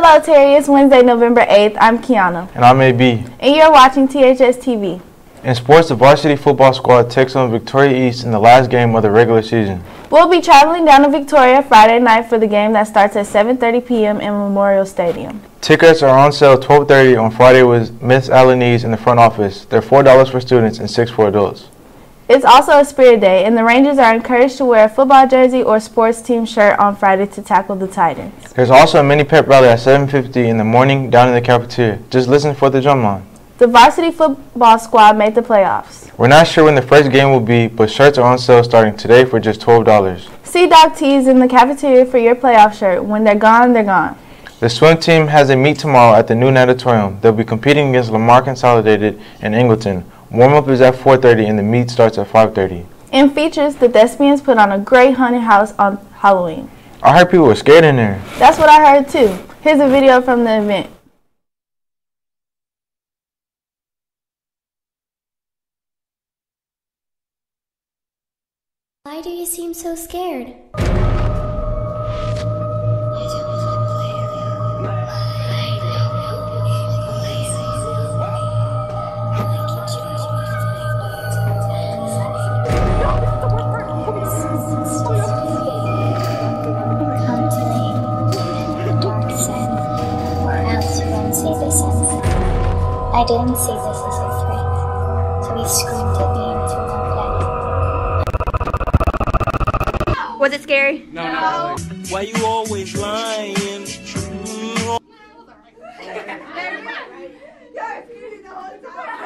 Hello Terry, it's Wednesday, November 8th. I'm Keyana. And I'm AB. And you're watching THS TV. In sports, the varsity football squad takes on Victoria East in the last game of the regular season. We'll be traveling down to Victoria Friday night for the game that starts at 7:30 p.m. in Memorial Stadium. Tickets are on sale 12:30 on Friday with Miss Alanese in the front office. They're $4 for students and $6 for adults. It's also a Spirit Day, and the Rangers are encouraged to wear a football jersey or sports team shirt on Friday to tackle the Titans. There's also a mini pep rally at 7:50 in the morning down in the cafeteria. Just listen for the drum line. The varsity football squad made the playoffs. We're not sure when the first game will be, but shirts are on sale starting today for just $12. See Doc T's in the cafeteria for your playoff shirt. When they're gone, they're gone. The swim team has a meet tomorrow at the new natatorium. They'll be competing against Lamar Consolidated and Angleton. Warm-up is at 4:30 and the meet starts at 5:30. In features, the Thespians put on a great haunted house on Halloween. I heard people were scared in there. That's what I heard too. Here's a video from the event. Why do you seem so scared? I didn't see this as a threat, so he screamed at me into no. Was it scary? No. Why you always lying?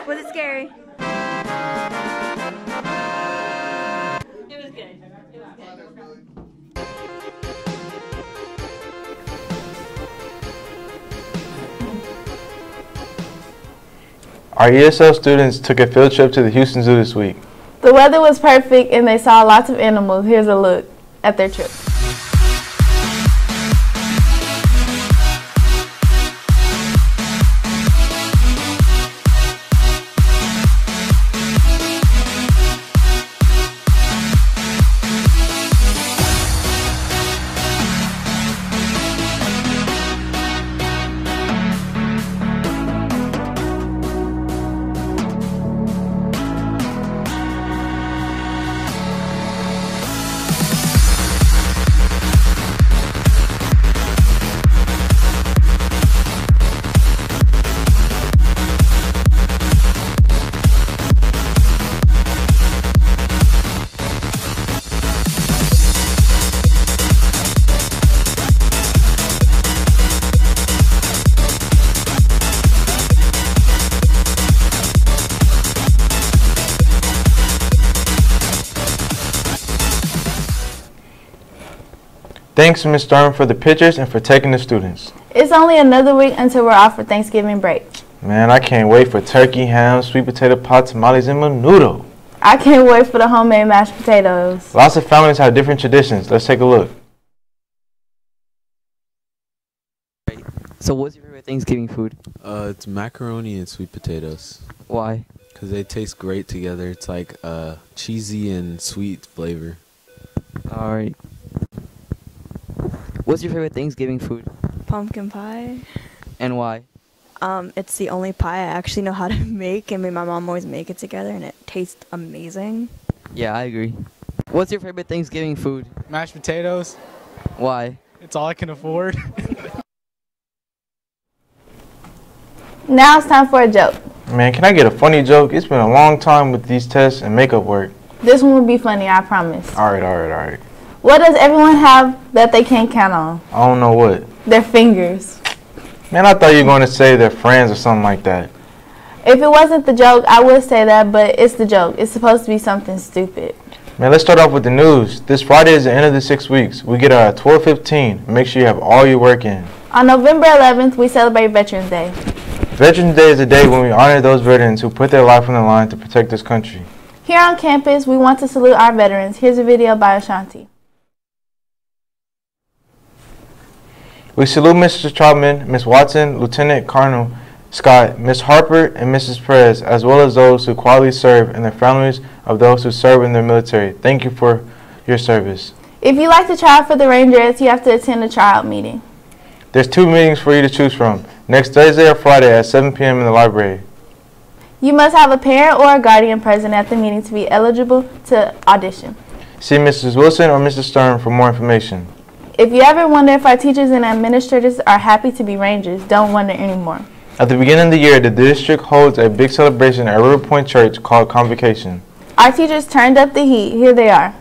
Was it scary? It was good. Our ESL students took a field trip to the Houston Zoo this week. The weather was perfect and they saw lots of animals. Here's a look at their trip. Thanks, Ms. Storm, for the pictures and for taking the students. It's only another week until we're off for Thanksgiving break. Man, I can't wait for turkey, ham, sweet potato pie, tamales, and menudo. I can't wait for the homemade mashed potatoes. Lots of families have different traditions. Let's take a look. So what's your favorite Thanksgiving food? It's macaroni and sweet potatoes. Why? Because they taste great together. It's like cheesy and sweet flavor. Alright. What's your favorite Thanksgiving food? Pumpkin pie. And why? It's the only pie I actually know how to make, and me and my mom always make it together, and it tastes amazing. Yeah, I agree. What's your favorite Thanksgiving food? Mashed potatoes. Why? It's all I can afford. Now it's time for a joke. Man, can I get a funny joke? It's been a long time with these tests and makeup work. This one will be funny, I promise. Alright. What does everyone have that they can't count on? I don't know what. Their fingers. Man, I thought you were going to say their friends or something like that. If it wasn't the joke, I would say that, but it's the joke. It's supposed to be something stupid. Man, let's start off with the news. This Friday is the end of the 6 weeks. We get out at 12:15. Make sure you have all your work in. On November 11th, we celebrate Veterans Day. Veterans Day is a day when we honor those veterans who put their life on the line to protect this country. Here on campus, we want to salute our veterans. Here's a video by Ashanti. We salute Mr. Troutman, Ms. Watson, Lieutenant Colonel Scott, Ms. Harper, and Mrs. Perez, as well as those who quietly serve and the families of those who serve in the military. Thank you for your service. If you like to try out for the Rangers, you have to attend a tryout meeting. There's 2 meetings for you to choose from, next Thursday or Friday at 7 p.m. in the library. You must have a parent or a guardian present at the meeting to be eligible to audition. See Mrs. Wilson or Mrs. Stern for more information. If you ever wonder if our teachers and administrators are happy to be Rangers, don't wonder anymore. At the beginning of the year, the district holds a big celebration at River Point Church called Convocation. Our teachers turned up the heat. Here they are.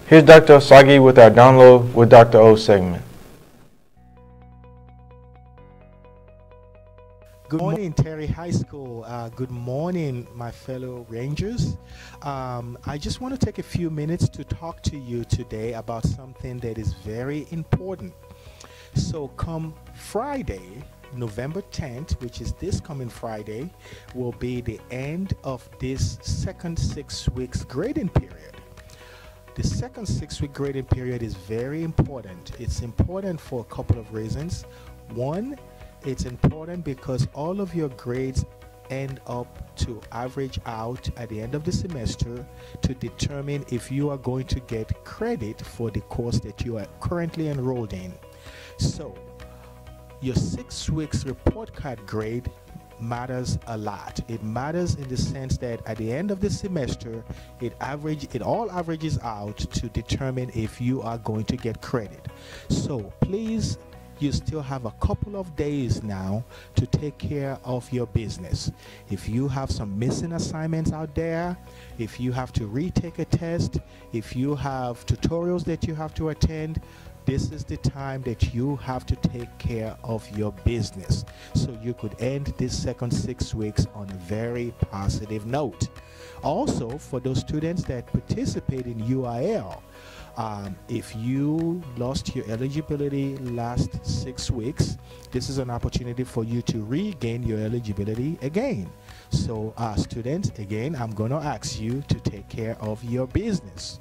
Here's Dr. Osagi with our Download with Dr. O segment. Good morning, Terry High School. Good morning, my fellow Rangers. I just want to take a few minutes to talk to you today about something that is very important. So come Friday, November 10th, which is this coming Friday, will be the end of this second 6 weeks grading period. The second 6 week grading period is very important. It's important for a couple of reasons. One, it's important because all of your grades end up to average out at the end of the semester to determine if you are going to get credit for the course that you are currently enrolled in. So your 6 weeks report card grade matters a lot. It matters in the sense that at the end of the semester it all averages out to determine if you are going to get credit. So please, you still have a couple of days now to take care of your business. If you have some missing assignments out there, if you have to retake a test, if you have tutorials that you have to attend, this is the time that you have to take care of your business so you could end this second 6 weeks on a very positive note. Also, for those students that participate in UIL, if you lost your eligibility last 6 weeks, this is an opportunity for you to regain your eligibility again. So students, again, I'm going to ask you to take care of your business.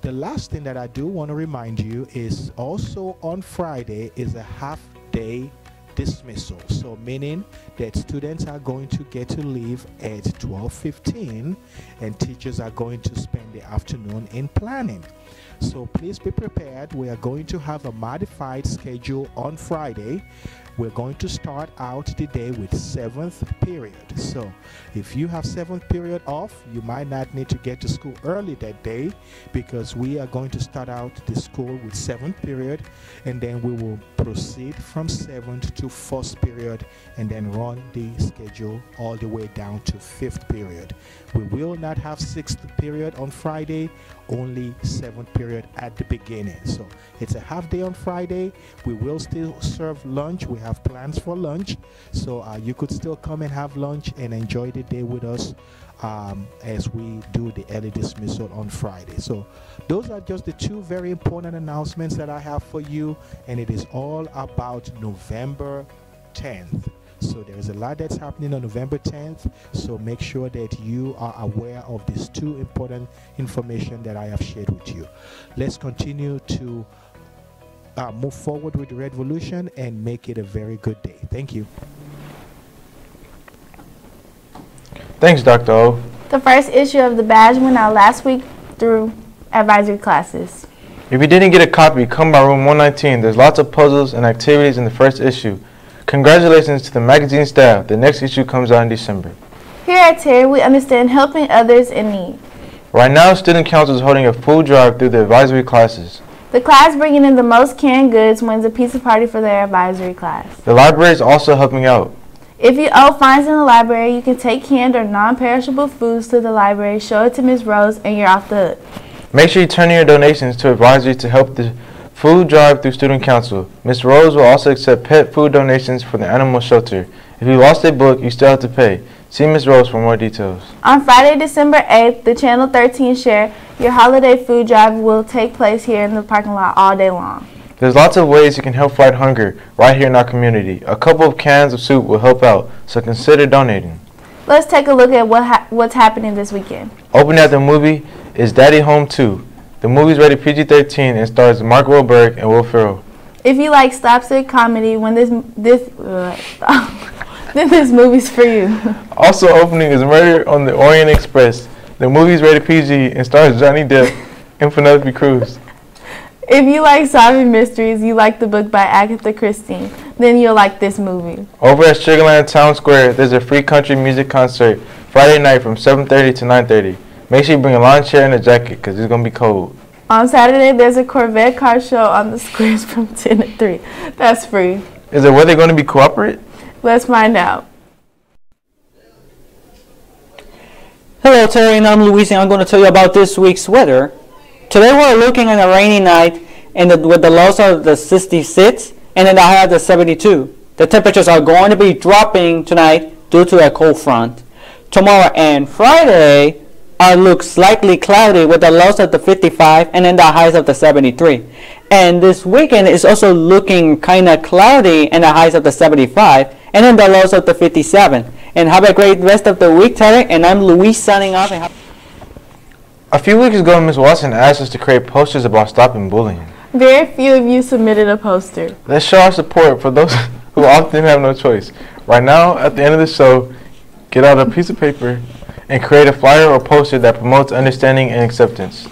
The last thing that I do want to remind you is also on Friday is a half-day dismissal. So meaning that students are going to get to leave at 12:15 and teachers are going to spend the afternoon in planning. So please be prepared. We are going to have a modified schedule on Friday. We're going to start out the day with 7th period. So if you have 7th period off, you might not need to get to school early that day because we are going to start out the school with 7th period, and then we will proceed from 7th to 1st period and then run the schedule all the way down to 5th period. We will not have 6th period on Friday, only 7th period at the beginning. So it's a half day on Friday. We will still serve lunch. We have plans for lunch, so you could still come and have lunch and enjoy the day with us as we do the early dismissal on Friday. So those are just the 2 very important announcements that I have for you, and it is all about November 10th. So there's a lot that's happening on November 10th, so make sure that you are aware of these 2 important information that I have shared with you. Let's continue to move forward with the revolution and make it a very good day. Thank you. Thanks, Dr. O. The first issue of the badge went out last week through advisory classes. If you didn't get a copy, come by room 119. There's lots of puzzles and activities in the first issue. Congratulations to the magazine staff. The next issue comes out in December. Here at Terry, we understand helping others in need. Right now, Student Council is holding a food drive through the advisory classes. The class bringing in the most canned goods wins a pizza party for their advisory class. The library is also helping out. If you owe fines in the library, you can take canned or non-perishable foods to the library, show it to Ms. Rose, and you're off the hook. Make sure you turn in your donations to advisory to help the food drive through Student Council. Ms. Rose will also accept pet food donations for the animal shelter. If you lost a book, you still have to pay. See Ms. Rose for more details. On Friday, December 8th, the Channel 13 Share Your Holiday Food Drive will take place here in the parking lot all day long. There's lots of ways you can help fight hunger right here in our community. A couple of cans of soup will help out, so consider donating. Let's take a look at what's happening this weekend. Opening at the movie is Daddy Home 2. The movie's rated PG-13 and stars Mark Wahlberg and Will Ferrell. If you like slapstick comedy, then this movie's for you. Also opening is Murder on the Orient Express. The movie's rated PG and stars Johnny Depp and Penelope Cruz. If you like solving mysteries, you like the book by Agatha Christie, then you'll like this movie. Over at Sugarland Town Square, there's a free country music concert Friday night from 7:30 to 9:30. Make sure you bring a lawn chair and a jacket because it's going to be cold. On Saturday, there's a Corvette car show on the squares from 10 to 3. That's free. Is the weather going to be cooperate? Let's find out. Hello, Terry, and I'm Luis, and I'm going to tell you about this week's weather. Today we're looking at a rainy night and with the lows of the 66 and then the high of the 72. The temperatures are going to be dropping tonight due to a cold front. Tomorrow and Friday look slightly cloudy with the lows of the 55 and then the highs of the 73. And this weekend is also looking kind of cloudy and the highs of the 75 and then the lows of the 57. And have a great rest of the week, Terry, and I'm Luis signing off. A few weeks ago, Ms. Watson asked us to create posters about stopping bullying. Very few of you submitted a poster. Let's show our support for those who often have no choice. Right now, at the end of the show, Get out a piece of paper and create a flyer or poster that promotes understanding and acceptance.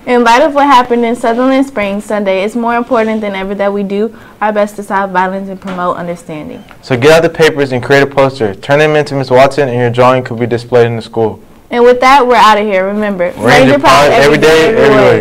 In light of what happened in Sutherland Springs Sunday, it's more important than ever that we do our best to stop violence and promote understanding. So get out the papers and create a poster. Turn them into Ms. Watson and your drawing could be displayed in the school. And with that, we're out of here. Remember, Ranger Pride every day, everywhere.